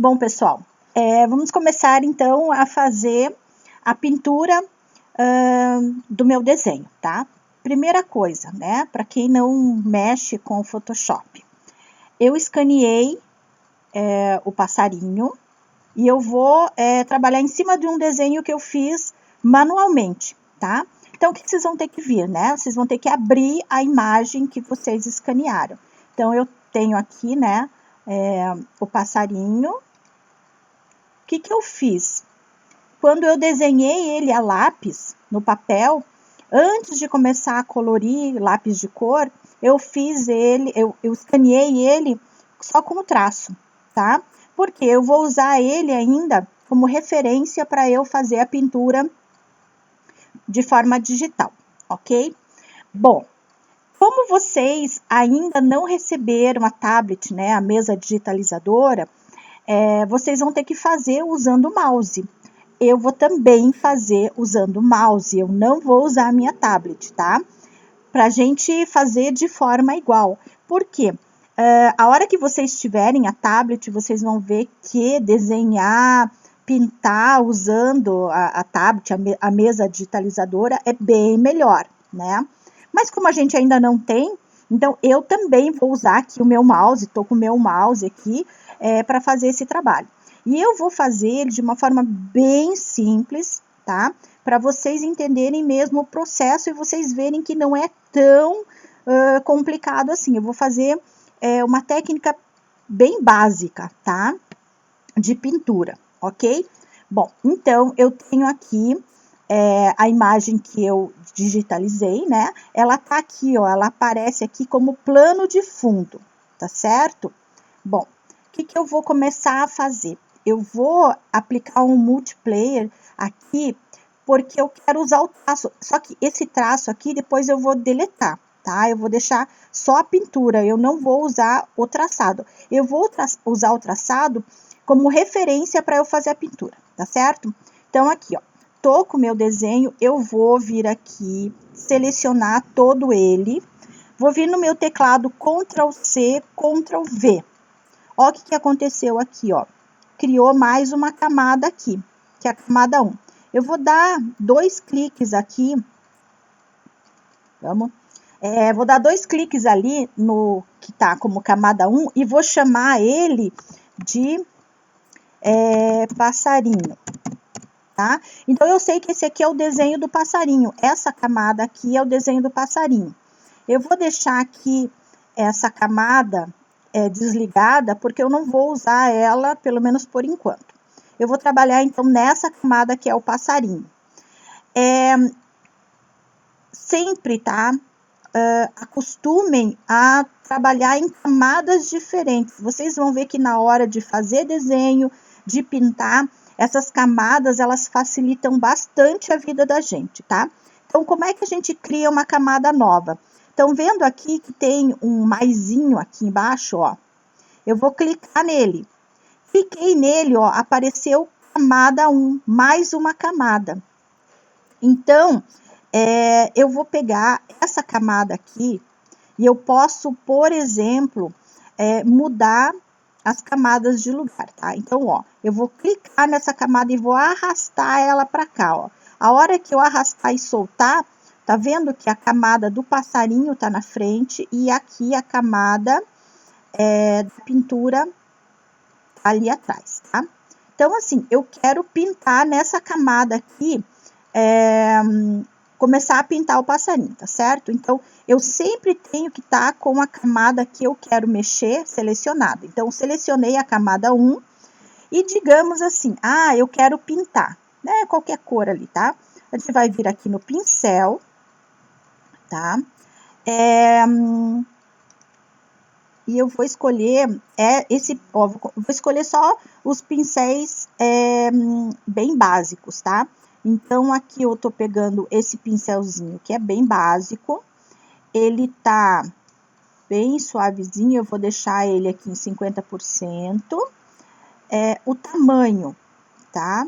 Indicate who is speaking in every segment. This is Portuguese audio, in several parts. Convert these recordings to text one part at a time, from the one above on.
Speaker 1: Bom, pessoal, vamos começar então a fazer a pintura do meu desenho, tá? Primeira coisa, né, para quem não mexe com o Photoshop, eu escaneei o passarinho e eu vou trabalhar em cima de um desenho que eu fiz manualmente, tá? Então, o que vocês vão ter que vir, né? Vocês vão ter que abrir a imagem que vocês escanearam. Então, eu tenho aqui, né, o passarinho. O que eu fiz? Quando eu desenhei ele a lápis no papel, antes de começar a colorir lápis de cor, eu fiz ele, eu escaneei ele só com o traço, tá? Porque eu vou usar ele ainda como referência para eu fazer a pintura de forma digital, ok? Bom, como vocês ainda não receberam a tablet, né, a mesa digitalizadora, vocês vão ter que fazer usando o mouse. Eu vou também fazer usando o mouse, eu não vou usar a minha tablet, tá? Pra gente fazer de forma igual. Por quê? A hora que vocês tiverem a tablet, vocês vão ver que desenhar, pintar usando a tablet, a mesa digitalizadora, é bem melhor, né? Mas como a gente ainda não tem, então eu também vou usar aqui o meu mouse, estou com o meu mouse aqui para fazer esse trabalho. E eu vou fazer ele de uma forma bem simples, tá? Para vocês entenderem mesmo o processo e vocês verem que não é tão complicado assim. Eu vou fazer uma técnica bem básica, tá? De pintura, ok? Bom, então eu tenho aqui a imagem que eu digitalizei, né? Ela tá aqui, ó, ela aparece aqui como plano de fundo, tá certo? Bom, o que eu vou começar a fazer? Eu vou aplicar um multiplayer aqui, porque eu quero usar o traço, só que esse traço aqui depois eu vou deletar, tá? Eu vou deixar só a pintura, eu não vou usar o traçado. Eu vou usar o traçado como referência para eu fazer a pintura, tá certo? Então, aqui, ó, tô com o meu desenho, eu vou vir aqui, selecionar todo ele, vou vir no meu teclado Ctrl C, Ctrl V. Ó o que aconteceu aqui, ó. Criou mais uma camada aqui, que é a camada 1. Eu vou dar 2 cliques aqui, vamos, vou dar 2 cliques ali no que tá como camada 1 e vou chamar ele de passarinho, tá? Então, eu sei que esse aqui é o desenho do passarinho, essa camada aqui é o desenho do passarinho. Eu vou deixar aqui essa camada desligada, porque eu não vou usar ela, pelo menos por enquanto. Eu vou trabalhar, então, nessa camada que é o passarinho. Sempre, tá? Acostumem a trabalhar em camadas diferentes. Vocês vão ver que na hora de fazer desenho, de pintar, essas camadas, elas facilitam bastante a vida da gente, tá? Então, como é que a gente cria uma camada nova? Estão vendo aqui que tem um maisinho aqui embaixo, ó? Eu vou clicar nele. Cliquei nele, ó, apareceu camada 1, mais uma camada. Então, eu vou pegar essa camada aqui e eu posso, por exemplo, mudar as camadas de lugar, tá? Então, ó, eu vou clicar nessa camada e vou arrastar ela para cá, ó. A hora que eu arrastar e soltar, tá vendo que a camada do passarinho tá na frente e aqui a camada da pintura ali atrás, tá? Então, assim, eu quero pintar nessa camada aqui, começar a pintar o passarinho, tá certo? Então, eu sempre tenho que estar com a camada que eu quero mexer selecionada. Então, selecionei a camada 1 e digamos assim, eu quero pintar, né? Qualquer cor ali, tá? A gente vai vir aqui no pincel, tá? E eu vou escolher vou escolher só os pincéis bem básicos, tá? Então, aqui eu tô pegando esse pincelzinho que é bem básico, ele tá bem suavezinho, eu vou deixar ele aqui em 50%. O tamanho, tá?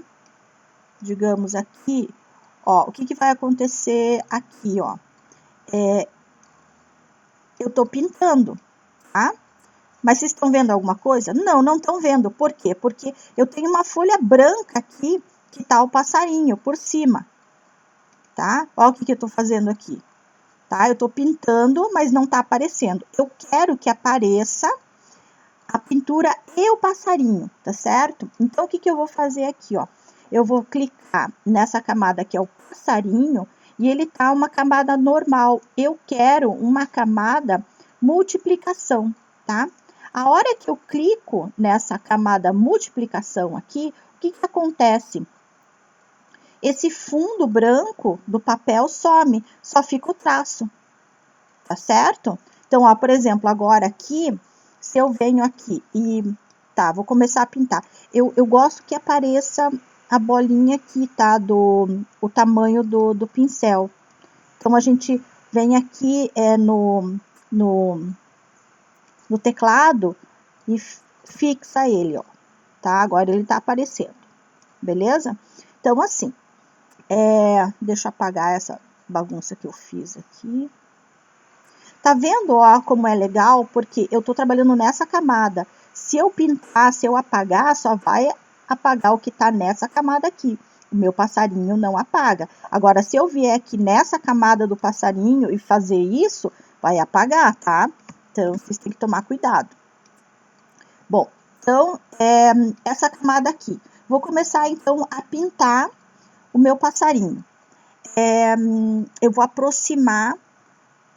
Speaker 1: Digamos aqui, ó, o que vai acontecer aqui, ó? Eu tô pintando, tá? Mas vocês estão vendo alguma coisa? Não, não estão vendo. Por quê? Porque eu tenho uma folha branca aqui, que tá o passarinho por cima, tá? Olha o que eu tô fazendo aqui, tá? Eu tô pintando, mas não tá aparecendo. Eu quero que apareça a pintura e o passarinho, tá certo? Então, o que eu vou fazer aqui, ó? Eu vou clicar nessa camada que é o passarinho, e ele tá uma camada normal. Eu quero uma camada multiplicação, tá? A hora que eu clico nessa camada multiplicação aqui, o que acontece? Esse fundo branco do papel some, só fica o traço, tá certo? Então, ó, por exemplo, agora aqui, se eu venho aqui e, tá, vou começar a pintar. Eu gosto que apareça a bolinha aqui, tá, o tamanho do pincel. Então, a gente vem aqui no teclado e fixa ele, ó, tá? Agora ele tá aparecendo, beleza? Então, assim, deixa eu apagar essa bagunça que eu fiz aqui. Tá vendo, ó, como é legal? Porque eu tô trabalhando nessa camada. Se eu pintar, se eu apagar, só vai apagar o que tá nessa camada aqui. O meu passarinho não apaga. Agora, se eu vier aqui nessa camada do passarinho e fazer isso, vai apagar, tá? Então, vocês têm que tomar cuidado. Bom, então, essa camada aqui. Vou começar, então, a pintar o meu passarinho. Eu vou aproximar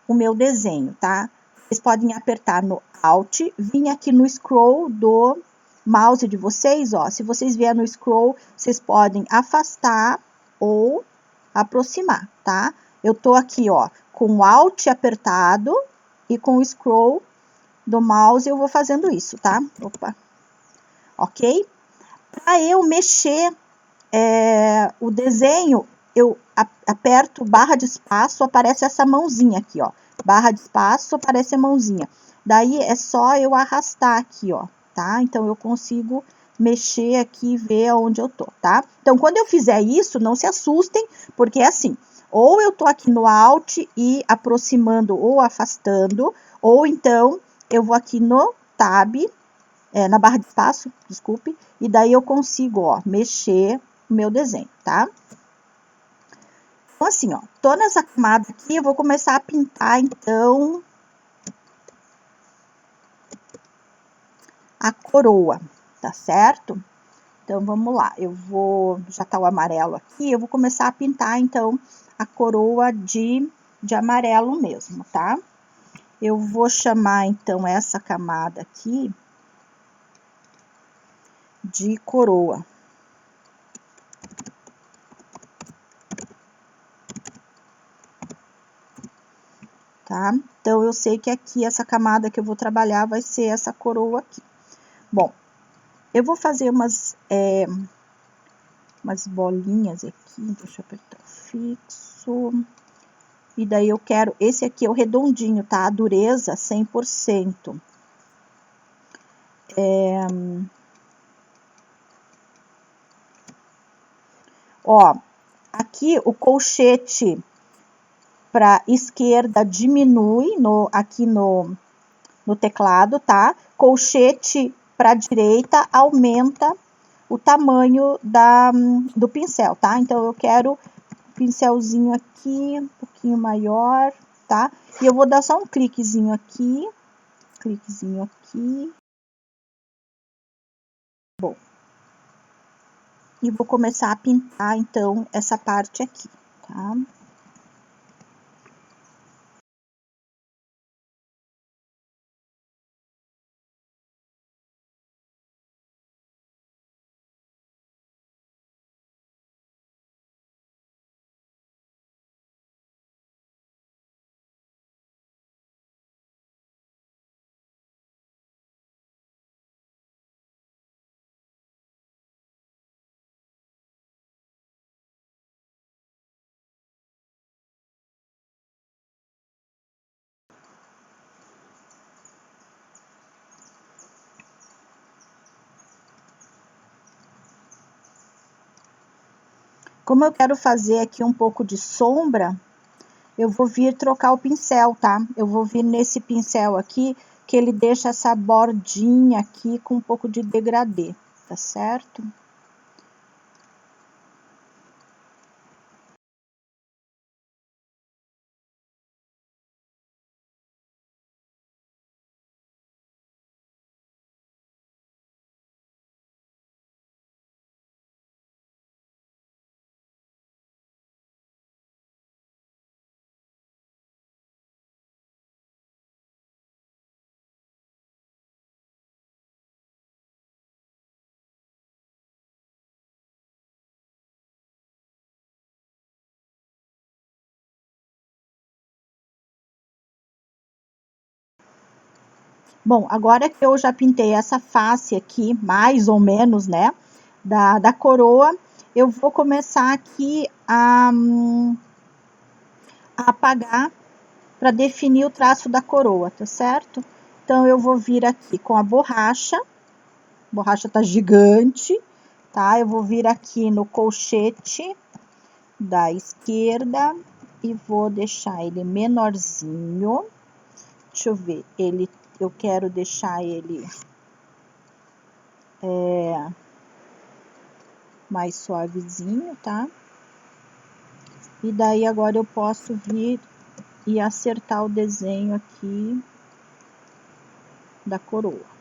Speaker 1: o meu desenho, tá? Vocês podem apertar no Alt, vir aqui no scroll do mouse de vocês, ó. Se vocês vierem no scroll, vocês podem afastar ou aproximar, tá? Eu tô aqui, ó, com o Alt apertado e com o scroll do mouse eu vou fazendo isso, tá? Opa. Ok? Para eu mexer o desenho, eu aperto barra de espaço, aparece essa mãozinha aqui, ó. Barra de espaço, aparece a mãozinha. Daí, é só eu arrastar aqui, ó, tá? Então, eu consigo mexer aqui e ver onde eu tô, tá? Então, quando eu fizer isso, não se assustem, porque é assim, ou eu tô aqui no Alt e aproximando ou afastando, ou então, eu vou aqui no Tab, na barra de espaço, desculpe, e daí eu consigo, ó, mexer o meu desenho, tá? Então, assim, ó, tô nessa camada aqui, eu vou começar a pintar, então, a coroa, tá certo? Então, vamos lá, já tá o amarelo aqui, eu vou começar a pintar, então, a coroa de amarelo mesmo, tá? Eu vou chamar, então, essa camada aqui de coroa. Tá? Então, eu sei que aqui, essa camada que eu vou trabalhar vai ser essa coroa aqui. Bom, eu vou fazer umas bolinhas aqui, deixa eu apertar fixo. E daí eu quero, esse aqui é o redondinho, tá? A dureza 100%. Ó, aqui o colchete para esquerda diminui aqui no teclado, tá? Colchete para direita aumenta o tamanho do pincel, tá? Então, eu quero um pincelzinho aqui, um pouquinho maior, tá? E eu vou dar só um cliquezinho aqui. Bom. E vou começar a pintar, então, essa parte aqui, tá? Como eu quero fazer aqui um pouco de sombra, eu vou vir trocar o pincel, tá? Eu vou vir nesse pincel aqui, que ele deixa essa bordinha aqui com um pouco de degradê, tá certo? Bom, agora que eu já pintei essa face aqui, mais ou menos, né, da coroa, eu vou começar aqui a apagar para definir o traço da coroa, tá certo? Então, eu vou vir aqui com a borracha tá gigante, tá? Eu vou vir aqui no colchete da esquerda e vou deixar ele menorzinho. Deixa eu ver, eu quero deixar ele mais suavezinho, tá? E daí agora eu posso vir e acertar o desenho aqui da coroa.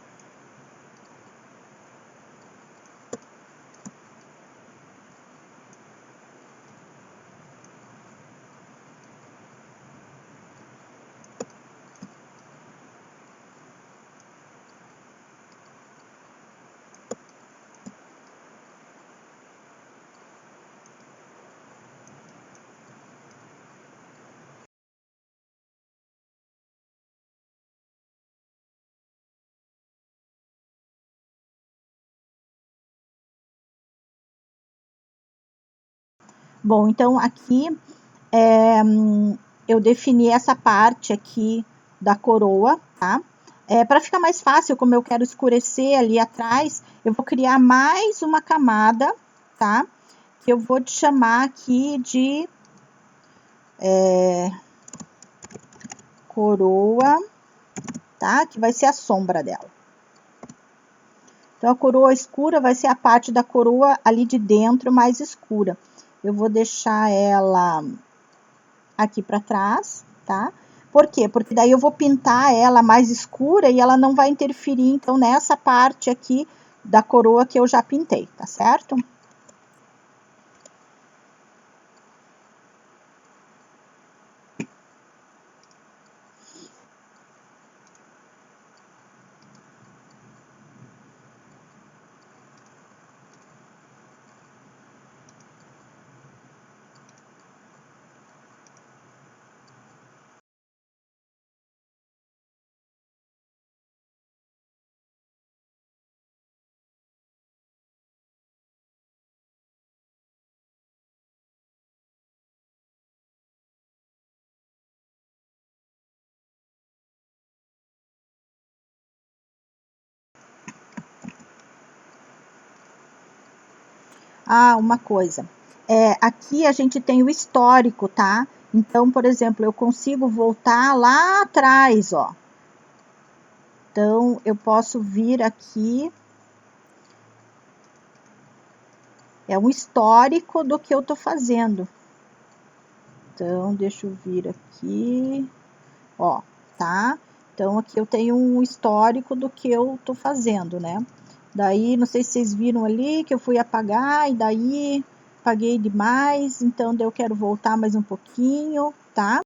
Speaker 1: Bom, então aqui eu defini essa parte aqui da coroa, tá? Para ficar mais fácil, como eu quero escurecer ali atrás, eu vou criar mais uma camada, tá? Que eu vou te chamar aqui de coroa, tá? Que vai ser a sombra dela. Então, a coroa escura vai ser a parte da coroa ali de dentro mais escura. Eu vou deixar ela aqui para trás, tá? Por quê? Porque daí eu vou pintar ela mais escura e ela não vai interferir, então, nessa parte aqui da coroa que eu já pintei, tá certo? Ah, uma coisa. Aqui a gente tem o histórico, tá? Então, por exemplo, eu consigo voltar lá atrás, ó. Então, eu posso vir aqui. É um histórico do que eu tô fazendo. Então, deixa eu vir aqui. Ó, tá? Então, aqui eu tenho um histórico do que eu tô fazendo, né? Daí, não sei se vocês viram ali que eu fui apagar e daí apaguei demais, então daí eu quero voltar mais um pouquinho, tá?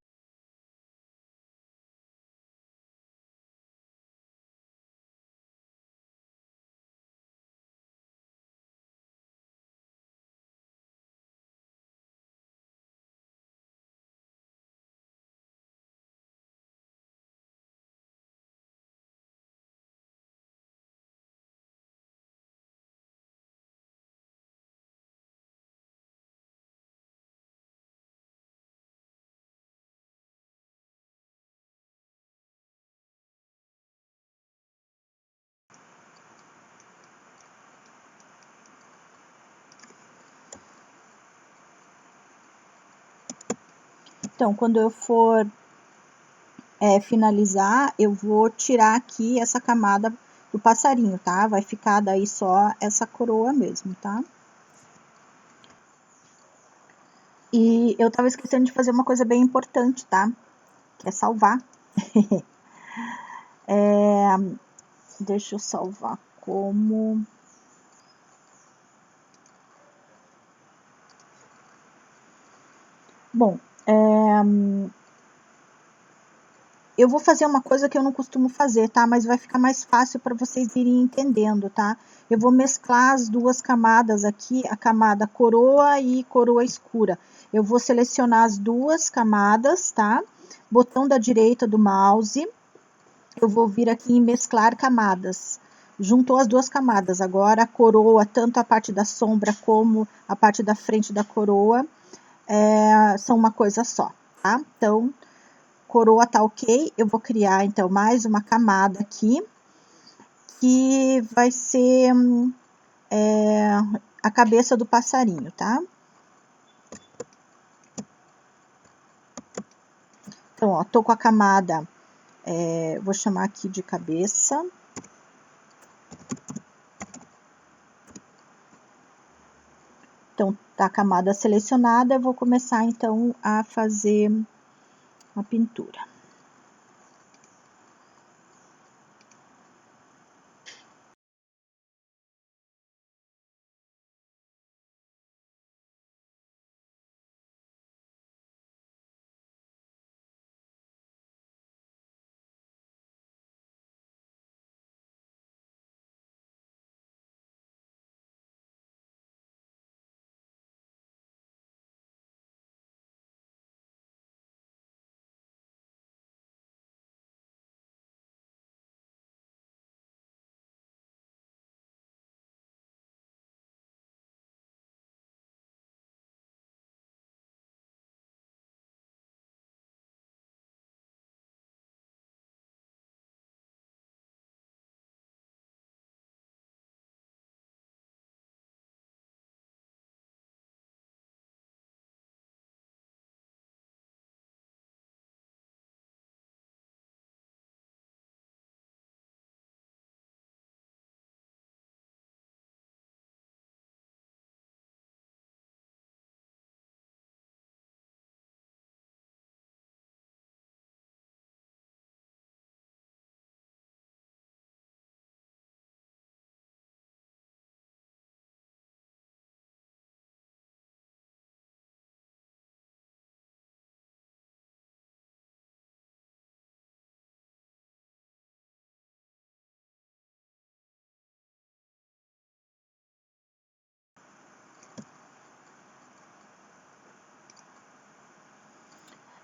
Speaker 1: Então, quando eu for finalizar, eu vou tirar aqui essa camada do passarinho, tá? Vai ficar daí só essa coroa mesmo, tá? E eu tava esquecendo de fazer uma coisa bem importante, tá? Que é salvar. Deixa eu salvar como... Bom, eu vou fazer uma coisa que eu não costumo fazer, tá? Mas vai ficar mais fácil para vocês irem entendendo, tá? Eu vou mesclar as duas camadas aqui, a camada coroa e coroa escura. Eu vou selecionar as duas camadas, tá? Botão da direita do mouse, eu vou vir aqui em mesclar camadas. Juntou as duas camadas. Agora a coroa, tanto a parte da sombra como a parte da frente da coroa, são uma coisa só, tá? Então, coroa tá ok, eu vou criar então mais uma camada aqui, que vai ser a cabeça do passarinho, tá? Então, ó, tô com a camada, vou chamar aqui de cabeça. Então, tá a camada selecionada, eu vou começar então a fazer a pintura.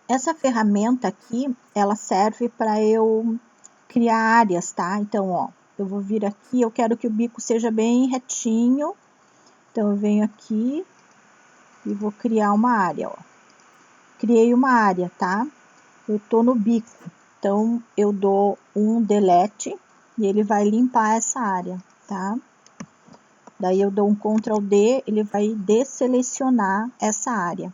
Speaker 1: Essa ferramenta aqui, ela serve para eu criar áreas, tá? Então, ó, eu vou vir aqui, eu quero que o bico seja bem retinho. Então, eu venho aqui e vou criar uma área, ó. Criei uma área, tá? Eu tô no bico, então eu dou um delete e ele vai limpar essa área, tá? Daí eu dou um Ctrl D, ele vai desselecionar essa área.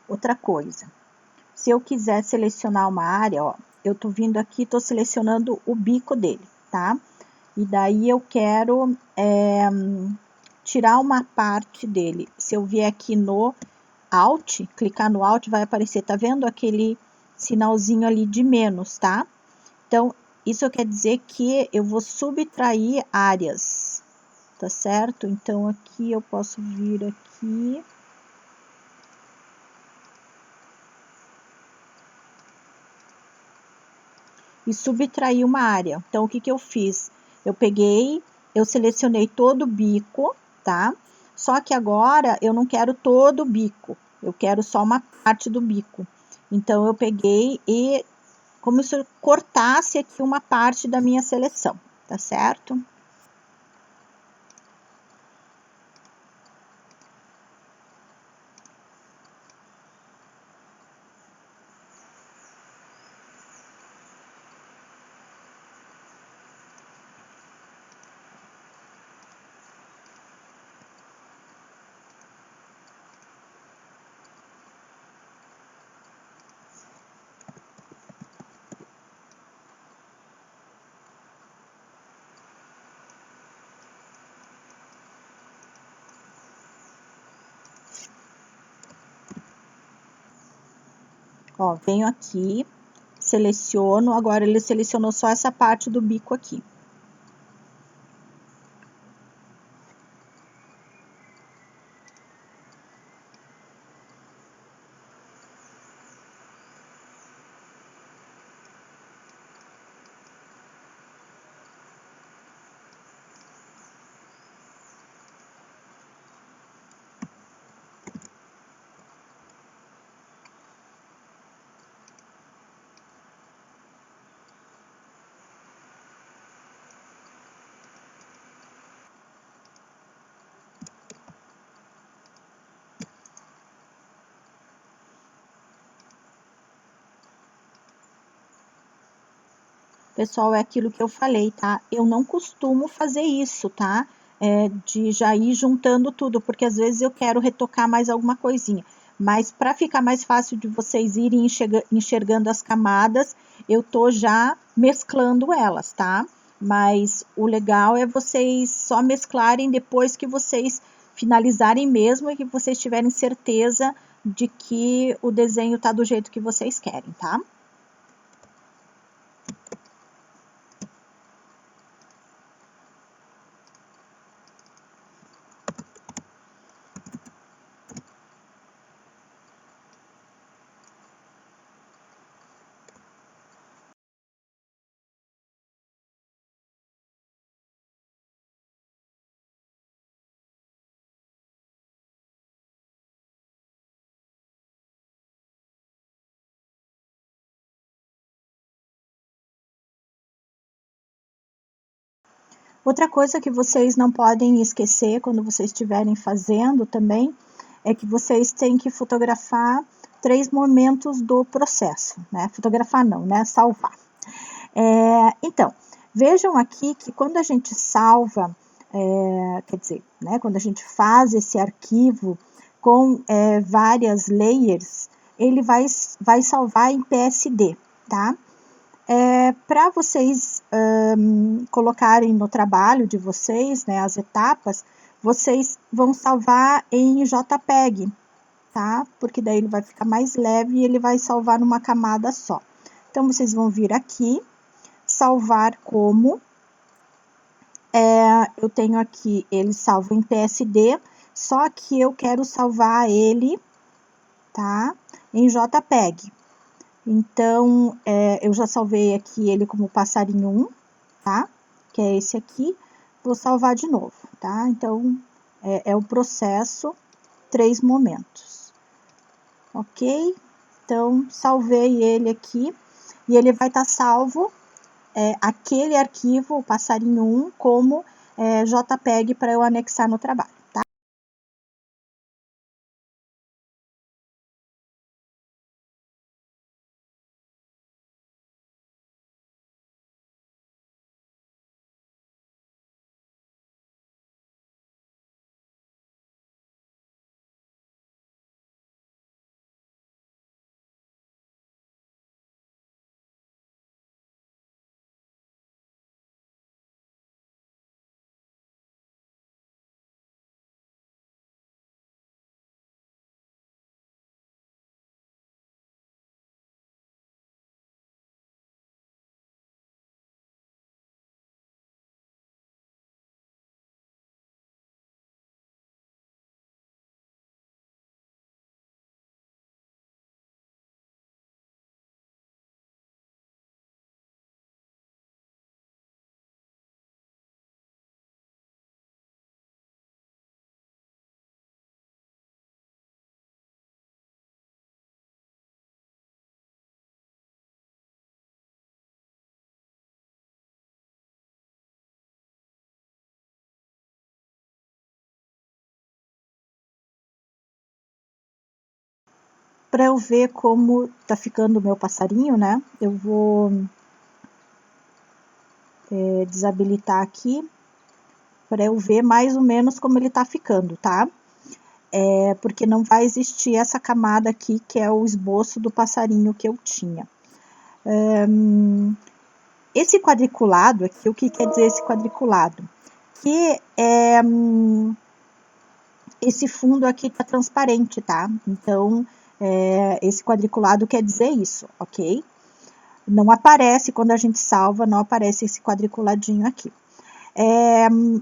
Speaker 1: Outra coisa, se eu quiser selecionar uma área, ó, eu tô vindo aqui, tô selecionando o bico dele, tá? E daí eu quero tirar uma parte dele. Se eu vier aqui no Alt, clicar no Alt, vai aparecer, tá vendo aquele sinalzinho ali de menos, tá? Então, isso quer dizer que eu vou subtrair áreas, tá certo? Então, aqui eu posso vir aqui... e subtrair uma área. Então, o que que eu fiz? Eu peguei eu selecionei todo o bico, tá? Só que agora eu não quero todo o bico, eu quero só uma parte do bico. Então, eu peguei e como se eu cortasse aqui uma parte da minha seleção, tá certo? Ó, venho aqui, seleciono, agora ele selecionou só essa parte do bico aqui. Pessoal, é aquilo que eu falei, tá? Eu não costumo fazer isso, tá? De já ir juntando tudo, porque às vezes eu quero retocar mais alguma coisinha. Mas para ficar mais fácil de vocês irem enxergando as camadas, eu tô já mesclando elas, tá? Mas o legal é vocês só mesclarem depois que vocês finalizarem mesmo e que vocês tiverem certeza de que o desenho tá do jeito que vocês querem, tá? Outra coisa que vocês não podem esquecer quando vocês estiverem fazendo também é que vocês têm que fotografar 3 momentos do processo, né? Fotografar não, né? Salvar. Então, vejam aqui que quando a gente salva, quer dizer, né? Quando a gente faz esse arquivo com várias layers, ele vai salvar em PSD, tá? Para vocês colocarem no trabalho de vocês, né, as etapas, vocês vão salvar em JPEG, tá? Porque daí ele vai ficar mais leve e ele vai salvar numa camada só. Então, vocês vão vir aqui, salvar como, eu tenho aqui ele salvo em PSD, só que eu quero salvar ele, tá? Em JPEG. Então, eu já salvei aqui ele como passarinho 1, tá? Que é esse aqui. Vou salvar de novo, tá? Então, é o processo 3 momentos, ok? Então, salvei ele aqui e ele vai estar salvo, aquele arquivo, o passarinho 1, como JPEG para eu anexar no trabalho. para eu ver como tá ficando o meu passarinho, né? Eu vou desabilitar aqui para eu ver mais ou menos como ele tá ficando, tá? Porque não vai existir essa camada aqui, que é o esboço do passarinho que eu tinha. Esse quadriculado aqui, o que quer dizer esse quadriculado? Que esse fundo aqui tá transparente, tá? Então, esse quadriculado quer dizer isso, ok? Não aparece, quando a gente salva, não aparece esse quadriculadinho aqui.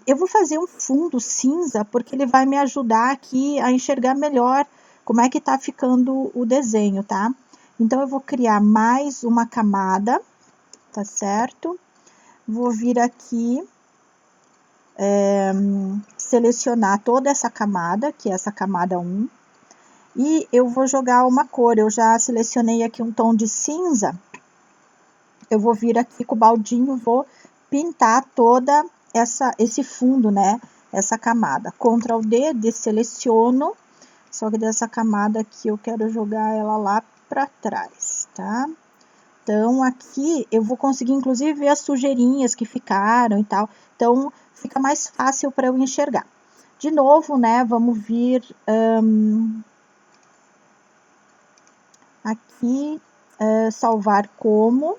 Speaker 1: Eu vou fazer um fundo cinza, porque ele vai me ajudar aqui a enxergar melhor como é que tá ficando o desenho, tá? Então, eu vou criar mais uma camada, tá certo? Vou vir aqui, selecionar toda essa camada, que é essa camada 1, e eu vou jogar uma cor. Eu já selecionei aqui um tom de cinza. Eu vou vir aqui com o baldinho, vou pintar toda esse fundo, né? Essa camada. Ctrl D, desseleciono, só que dessa camada aqui eu quero jogar ela lá para trás, tá? Então, aqui eu vou conseguir, inclusive, ver as sujeirinhas que ficaram e tal. Então, fica mais fácil para eu enxergar. De novo, né, vamos vir aqui, salvar como.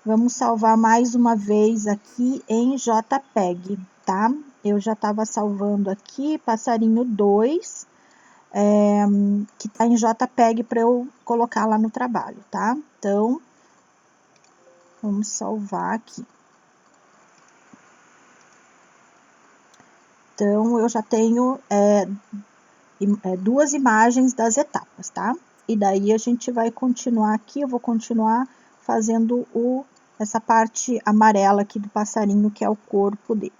Speaker 1: Vamos salvar mais uma vez aqui em JPEG, tá? Eu já estava salvando aqui, passarinho 2, que tá em JPEG para eu colocar lá no trabalho, tá? Então, vamos salvar aqui. Então, eu já tenho duas imagens das etapas, tá? E daí a gente vai continuar aqui, eu vou continuar fazendo essa parte amarela aqui do passarinho, que é o corpo dele.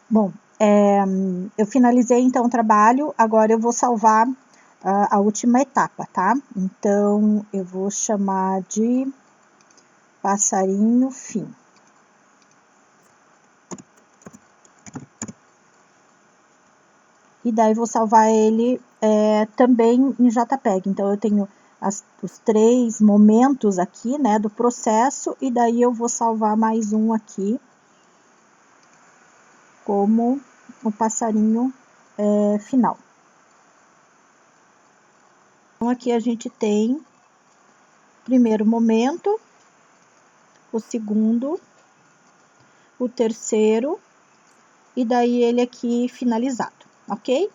Speaker 1: Bom, eu finalizei então o trabalho, agora eu vou salvar a última etapa, tá? Então, eu vou chamar de passarinho fim. E daí vou salvar ele também em JPEG. Então, eu tenho os 3 momentos aqui, né, do processo, e daí eu vou salvar mais um aqui, como o passarinho final. Então, aqui a gente tem o primeiro momento, o segundo, o terceiro, e daí ele aqui finalizado, ok?